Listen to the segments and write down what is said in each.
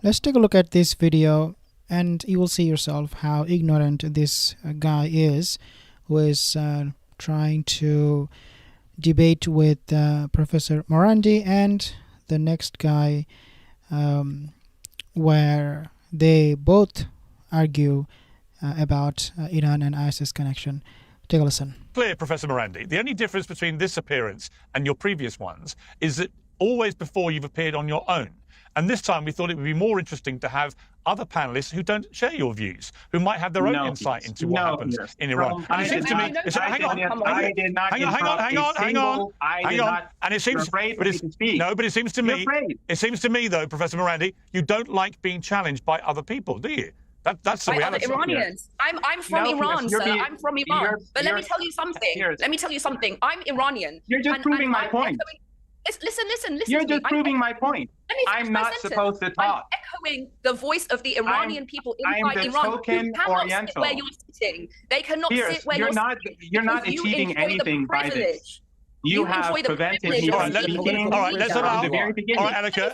Let's take a look at this video and you will see yourself how ignorant this guy is, who is trying to debate with Professor Marandi and the next guy, where they both argue about Iran and ISIS connection. Take a listen. Clear, Professor Marandi. The only difference between this appearance and your previous ones is that always before you've appeared on your own. And this time we thought it would be more interesting to have other panelists who don't share your views, who might have their own insight into what happens in Iran. And it seems to me, hang on. And it seems, but it seems to me, though, Professor Marandi, you don't like being challenged by other people, do you? That's the reality. Iranians. I'm from Iran, sir. I'm from Iran. But let me tell you something. I'm Iranian. You're just proving my point. Listen. You're just proving my point. I'm not supposed to talk. I'm echoing the voice of the Iranian people inside Iran. You cannot sit where you're sitting. They cannot sit where you're sitting. You're not achieving anything by this. You have prevented me from speaking. All right, let's allow. All right, Elika,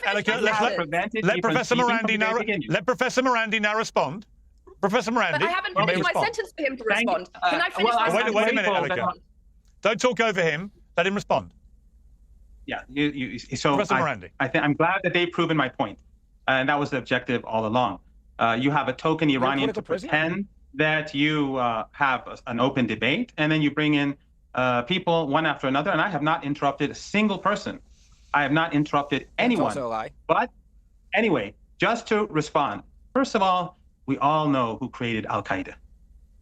let Professor Marandi now respond. Professor Marandi, but I haven't finished my sentence for him to respond. Can I finish my sentence? Wait a minute, Elika. Don't talk over him. Let him respond. Yeah, so Professor Marandi. I'm glad that they've proven my point, and that was the objective all along. You have a token Iranian to pretend that you have an open debate, and then you bring in people one after another, and I have not interrupted a single person. I have not interrupted anyone. That's also a lie. But anyway, just to respond, first of all, we all know who created Al-Qaeda.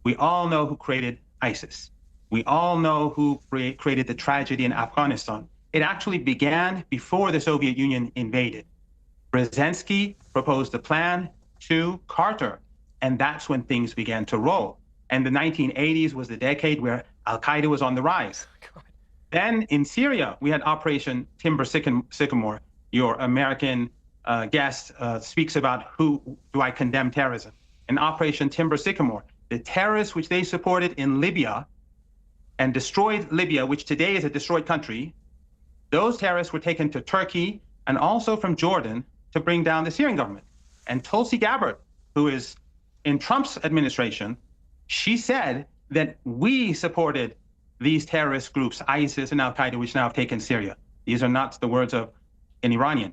We all know who created ISIS. We all know who created the tragedy in Afghanistan. It actually began before the Soviet Union invaded. Brzezinski proposed a plan to Carter, and that's when things began to roll. And the 1980s was the decade where Al-Qaeda was on the rise. Then in Syria, we had Operation Timber Sycamore. Your American guest speaks about who do I condemn terrorism. In Operation Timber Sycamore, the terrorists which they supported in Libya and destroyed Libya, which today is a destroyed country, those terrorists were taken to Turkey and also from Jordan to bring down the Syrian government. And Tulsi Gabbard, who is in Trump's administration, she said that we supported these terrorist groups, ISIS and Al-Qaeda, which now have taken Syria. These are not the words of an Iranian.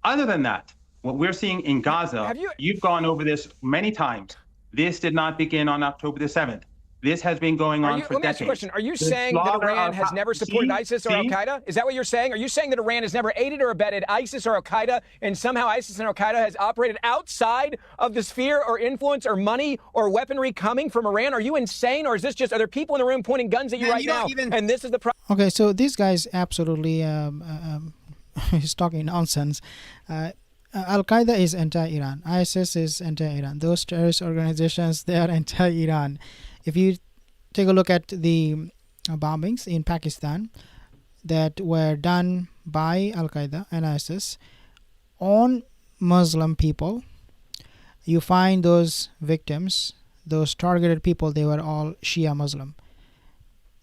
Other than that, what we're seeing in Gaza, you've gone over this many times. This did not begin on October the 7th. This has been going on for decades. Let me ask you a question. Are you saying that Iran has never supported ISIS or Al-Qaeda? Is that what you're saying? Are you saying that Iran has never aided or abetted ISIS or Al-Qaeda, and somehow ISIS and Al-Qaeda has operated outside of the sphere or influence or money or weaponry coming from Iran? Are you insane, or is this just, are there people in the room pointing guns at you right now? And this is the problem. Okay, so this guy's absolutely he's talking nonsense. Al-Qaeda is anti-Iran. ISIS is anti-Iran. Those terrorist organizations, they are anti-Iran. If you take a look at the bombings in Pakistan that were done by Al-Qaeda and ISIS on Muslim people, you find those victims, those targeted people, they were all Shia Muslim.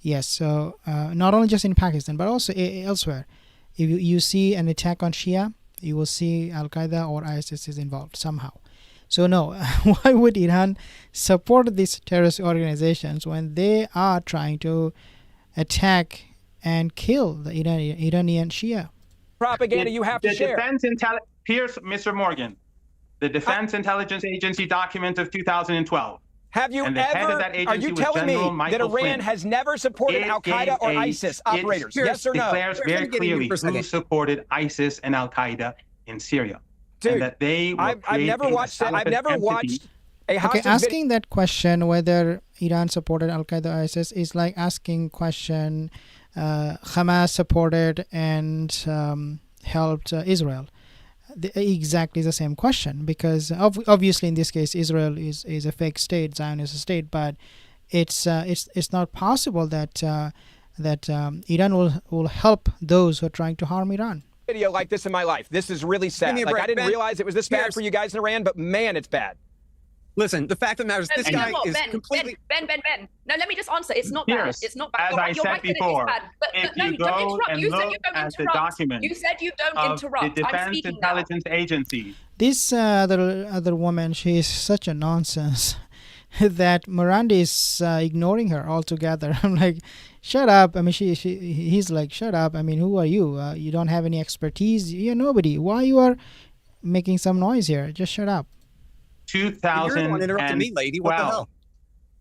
Yes, so not only just in Pakistan, but also elsewhere. If you see an attack on Shia, you will see Al-Qaeda or ISIS is involved somehow. So no, why would Iran support these terrorist organizations when they are trying to attack and kill the Iranian Shia? Propaganda you have to share. Piers, Mr. Morgan, the Defense Intelligence Agency document of 2012. Have you ever, are you telling me that Iran has never supported Al-Qaeda or ISIS operators? Yes or no? It declares very clearly who supported ISIS and Al-Qaeda in Syria. Dude, and that they I've never watched that. I've never watched a Okay, asking that question whether Iran supported Al-Qaeda or ISIS is like asking question Hamas supported and helped Israel. Exactly the same question, because obviously in this case Israel is a fake state, Zionist state, but it's not possible that Iran will help those who are trying to harm Iran. Video like this in my life. This is really sad. Like, I didn't realize it was this bad for you guys in Iran, but man, it's bad. Listen, the fact of the matter is this guy is Ben, completely... Ben. No, let me just answer. It's not bad. It's not bad. As I You're said right before, that it is bad. But no, you don't go interrupt. and You said look you don't at the interrupt. documents You said you don't interrupt. the I'm Defense speaking now. Intelligence Agency. This other woman, she is such a nonsense that Marandi is ignoring her altogether. I'm like, shut up. I mean, he's like, shut up. I mean, who are you? You don't have any expertise. You're nobody. Why you are making some noise here? Just shut up. 2012. You're the one interrupting me, lady. What the hell?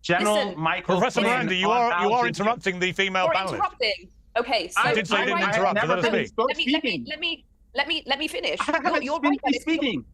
General Michael Professor Flynn Marandi, you are interrupting the female You're panelist. interrupting. Okay, so I did say I didn't interrupt. Let her speak. Let me finish. You're right. That Speaking.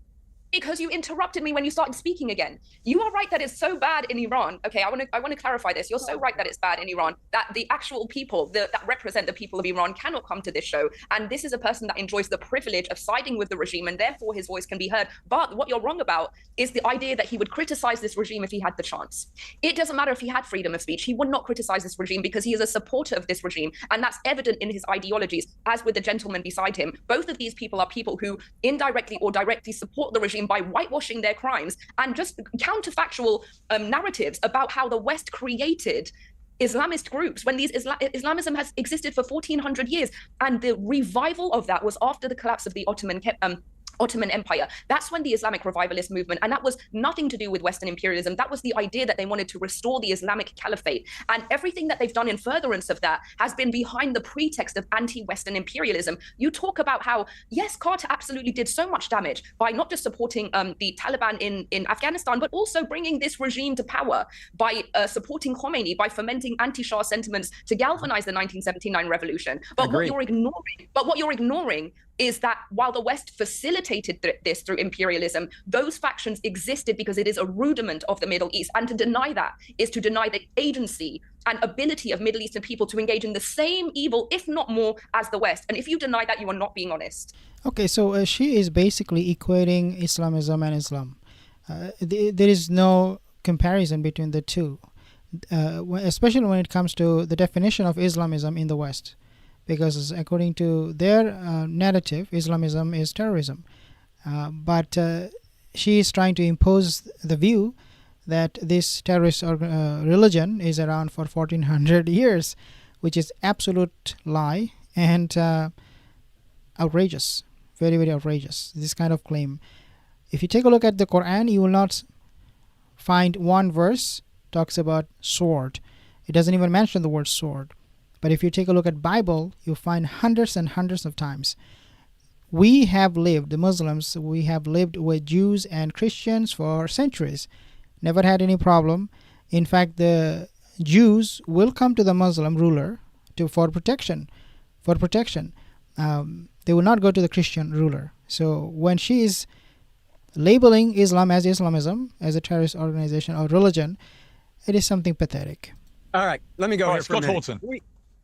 Because you interrupted me when you started speaking again. You are right that it's so bad in Iran. Okay, I want to clarify this. You're so right that it's bad in Iran, that the actual people that represent the people of Iran cannot come to this show. And this is a person that enjoys the privilege of siding with the regime, and therefore his voice can be heard. But what you're wrong about is the idea that he would criticize this regime if he had the chance. It doesn't matter if he had freedom of speech. He would not criticize this regime because he is a supporter of this regime. And that's evident in his ideologies, as with the gentleman beside him. Both of these people are people who indirectly or directly support the regime by whitewashing their crimes and just counterfactual narratives about how the West created Islamist groups when these Islamism has existed for 1400 years, and the revival of that was after the collapse of the Ottoman Empire. That's when the Islamic revivalist movement, and that was nothing to do with Western imperialism. That was the idea that they wanted to restore the Islamic caliphate. And everything that they've done in furtherance of that has been behind the pretext of anti-Western imperialism. You talk about how, yes, Carter absolutely did so much damage by not just supporting the Taliban in Afghanistan, but also bringing this regime to power by supporting Khomeini, by fomenting anti-Shah sentiments to galvanize the 1979 revolution. But what you're ignoring is that while the West facilitated this through imperialism, those factions existed because it is a rudiment of the Middle East. And to deny that is to deny the agency and ability of Middle Eastern people to engage in the same evil, if not more, as the West. And if you deny that, you are not being honest. Okay, so she is basically equating Islamism and Islam. There is no comparison between the two, especially when it comes to the definition of Islamism in the West. Because according to their narrative, Islamism is terrorism. But she is trying to impose the view that this terrorist religion is around for 1400 years, which is absolute lie and outrageous, very, very outrageous, this kind of claim. If you take a look at the Quran, you will not find one verse talks about sword. It doesn't even mention the word sword. But if you take a look at Bible, you find hundreds and hundreds of times. We have lived, the Muslims, we have lived with Jews and Christians for centuries. Never had any problem. In fact, the Jews will come to the Muslim ruler for protection. They will not go to the Christian ruler. So when she is labeling Islam as Islamism, as a terrorist organization or religion, it is something pathetic. All right, let me go here for a minute. Scott Horton.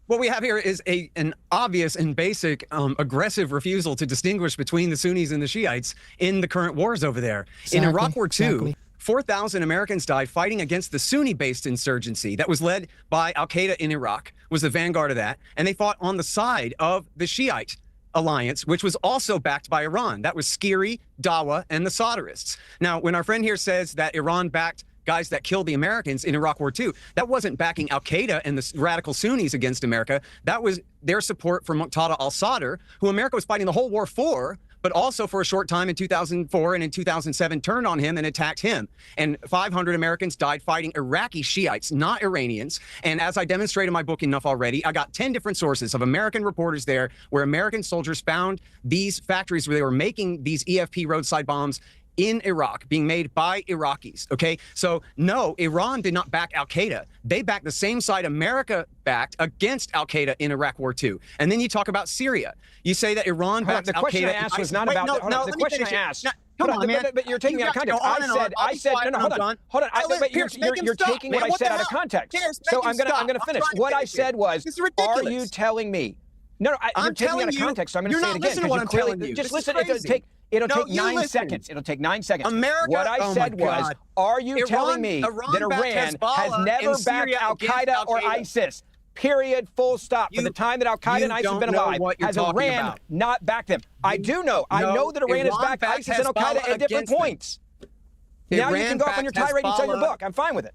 What we have here is an obvious and basic aggressive refusal to distinguish between the Sunnis and the Shiites in the current wars over there. In Iraq War II, 4,000 Americans died fighting against the Sunni-based insurgency that was led by al-Qaeda in Iraq, was the vanguard of that, and they fought on the side of the Shiite alliance, which was also backed by Iran. That was Skiri, Dawa, and the Sadrists. Now, when our friend here says that Iran backed guys that killed the Americans in Iraq War II, that wasn't backing al-Qaeda and the radical Sunnis against America. That was their support for Muqtada al-Sadr, who America was fighting the whole war for, but also for a short time in 2004 and in 2007 turned on him and attacked him. And 500 Americans died fighting Iraqi Shiites, not Iranians. And as I demonstrated in my book enough already, I got 10 different sources of American reporters there where American soldiers found these factories where they were making these EFP roadside bombs in Iraq, being made by Iraqis, okay? So, no, Iran did not back al-Qaeda. They backed the same side America backed against al-Qaeda in Iraq War II. And then you talk about Syria. You say that Iran backed al-Qaeda. The question I asked was not about... The question I asked... Come on, man. But you're taking me out of context. I said, no, hold on. But you're taking what I said out of context. So I'm going to finish. What I said was, are you telling me... No, you're taking me out of context, so I'm going to say it again. Listen to what I'm telling you. Just listen. It'll take 9 seconds. It'll take 9 seconds. What I said was, are you telling me that Iran has never backed al-Qaeda or ISIS? Period. Full stop. For the time that al-Qaeda and ISIS have been alive, has Iran not backed them? I do know. I know that Iran has backed ISIS and al-Qaeda at different points. Now you can go off on your tirade and tell your book. I'm fine with it.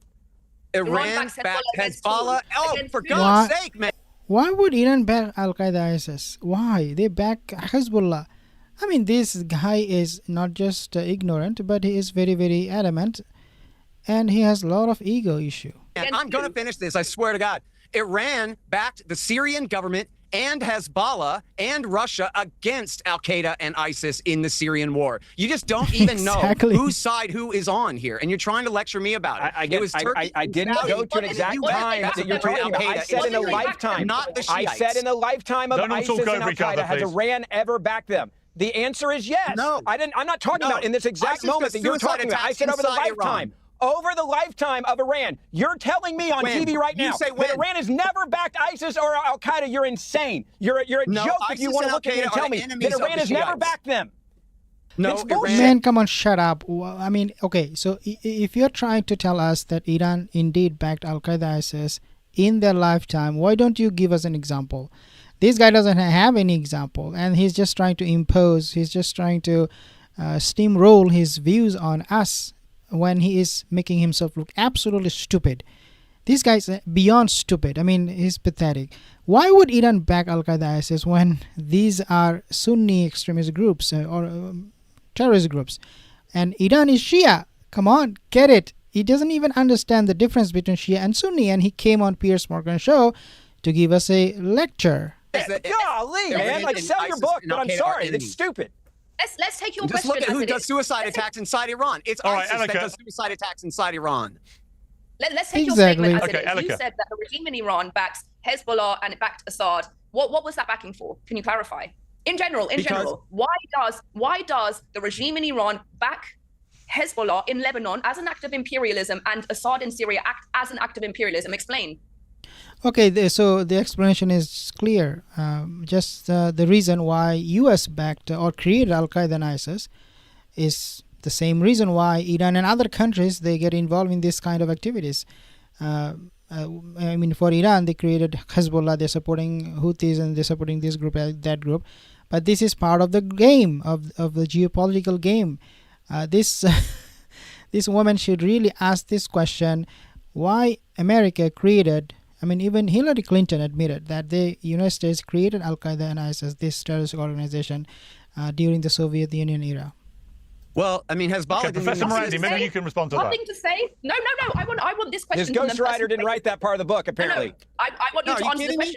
Iran backed Hezbollah. Oh, for God's sake, man. Why would Iran back Al-Qaeda ISIS? Why? They back Hezbollah. I mean, this guy is not just ignorant, but he is very, very adamant. And he has a lot of ego issue. And I'm going to finish this, I swear to God. Iran backed the Syrian government and Hezbollah and Russia against Al-Qaeda and ISIS in the Syrian war. You just don't even know whose side who is on here, and you're trying to lecture me about it. I didn't go to an exact time that you're talking about. I said in a lifetime. Not the Shiites. I said in the lifetime of ISIS and Al-Qaeda, has Iran ever backed them? The answer is yes. No. I'm not talking about in this exact moment that you're talking about. I said over the lifetime. Over the lifetime of Iran. You're telling me on TV right now that Iran has never backed ISIS or Al-Qaeda. You're insane. You're a joke if you want to look at me and tell me that Iran has never backed them. No, it's bullshit. Man, come on, shut up. I mean, okay, so if you're trying to tell us that Iran indeed backed Al-Qaeda ISIS in their lifetime, why don't you give us an example? This guy doesn't have any example, and he's just trying to impose, he's just trying to steamroll his views on us when he is making himself look absolutely stupid. This guy's beyond stupid. I mean, he's pathetic. Why would Iran back Al-Qaeda ISIS when these are Sunni extremist groups or terrorist groups? And Iran is Shia. Come on, get it. He doesn't even understand the difference between Shia and Sunni, and he came on Piers Morgan's show to give us a lecture. Golly, man, like sell your book, but I'm sorry, it's stupid. Let's take your Just question. look at who does suicide attacks inside Iran. It's ISIS that does suicide attacks inside Iran. Let's take your statement as it is. You said that the regime in Iran backs Hezbollah and it backed Assad. What was that backing for? Can you clarify? In general, why does the regime in Iran back Hezbollah in Lebanon as an act of imperialism and Assad in Syria act as an act of imperialism? Explain. Okay, so the explanation is clear. Just the reason why U.S. backed or created Al-Qaeda and ISIS is the same reason why Iran and other countries, they get involved in this kind of activities. I mean, for Iran, they created Hezbollah, they're supporting Houthis and they're supporting this group, that group. But this is part of the game, of the geopolitical game. This woman should really ask this question, why America created, I mean, even Hillary Clinton admitted that the United States created Al-Qaeda and ISIS, this terrorist organization, during the Soviet Union era. Well, I mean, Hezbollah. Professor Marandi, maybe you can respond to that. Nothing to say? No. I want this question. His ghostwriter didn't write that part of the book, apparently. No. I want you to answer the question.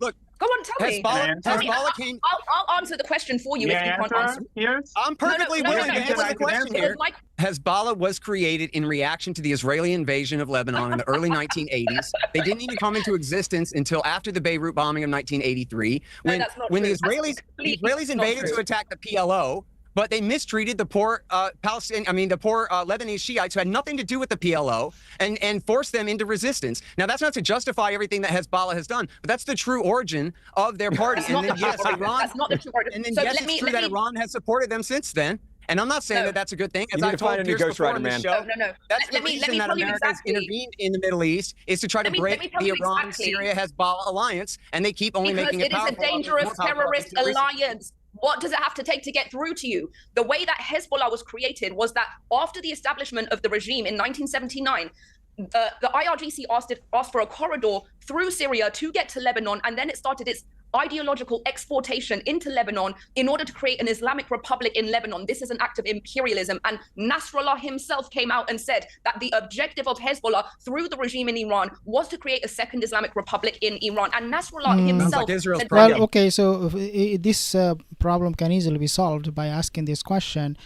Look, go on, tell me. Hezbollah came. I'll answer the question for you if you can't answer. Piers? I'm perfectly willing to answer the question here. Hezbollah was created in reaction to the Israeli invasion of Lebanon in the early 1980s. They didn't even come into existence until after the Beirut bombing of 1983, when the Israelis invaded to attack the PLO. But they mistreated the poor Lebanese Shiites who had nothing to do with the PLO and forced them into resistance. Now, that's not to justify everything that Hezbollah has done, but that's the true origin of their party. And then, yes, Iran. That's not the true origin. And then, yes, it's true that Iran has supported them since then. And I'm not saying that that's a good thing. As I told Piers before on the show, no. that's the reason that America has intervened in the Middle East is to try to break the Iran-Syria-Hezbollah alliance, and they keep only making it powerful. Because it is a dangerous terrorist alliance. What does it have to take to get through to you? The way that Hezbollah was created was that after the establishment of the regime in 1979, the IRGC asked for a corridor through Syria to get to Lebanon, and then it started its ideological exportation into Lebanon in order to create an Islamic Republic in Lebanon. This is an act of imperialism. And Nasrallah himself came out and said that the objective of Hezbollah through the regime in Iran was to create a second Islamic Republic in Iran. And Nasrallah himself said, well, okay, so this problem can easily be solved by asking this question.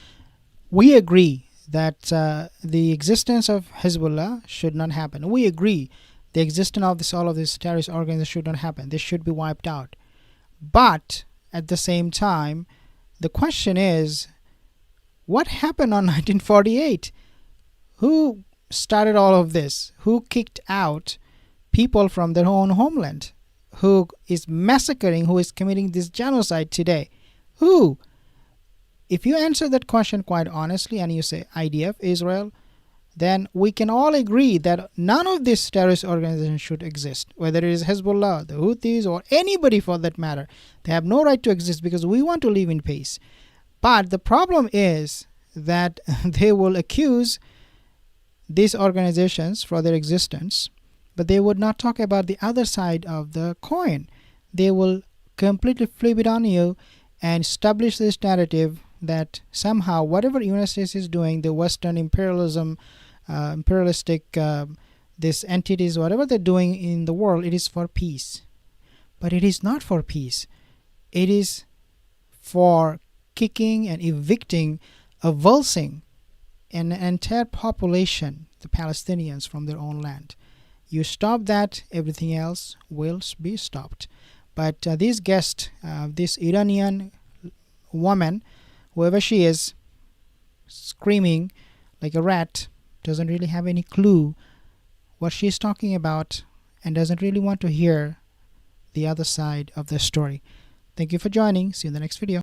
We agree that the existence of Hezbollah should not happen. We agree the existence of all of these terrorist organizations should not happen. They should be wiped out. But at the same time, the question is, what happened on 1948? Who started all of this? Who kicked out people from their own homeland? Who is massacring, who is committing this genocide today? Who? If you answer that question quite honestly and you say IDF, Israel, then we can all agree that none of these terrorist organizations should exist, whether it is Hezbollah, the Houthis, or anybody for that matter. They have no right to exist because we want to live in peace. But the problem is that they will accuse these organizations for their existence, but they would not talk about the other side of the coin. They will completely flip it on you and establish this narrative that somehow whatever United States is doing, the Western imperialism, imperialistic these entities, whatever they're doing in the world, it is for peace. But it is not for peace. It is for kicking and evicting, avulsing an entire population, the Palestinians, from their own land. You stop that, everything else will be stopped. But this guest, this Iranian woman, whoever she is, screaming like a rat, doesn't really have any clue what she's talking about and doesn't really want to hear the other side of the story. Thank you for joining. See you in the next video.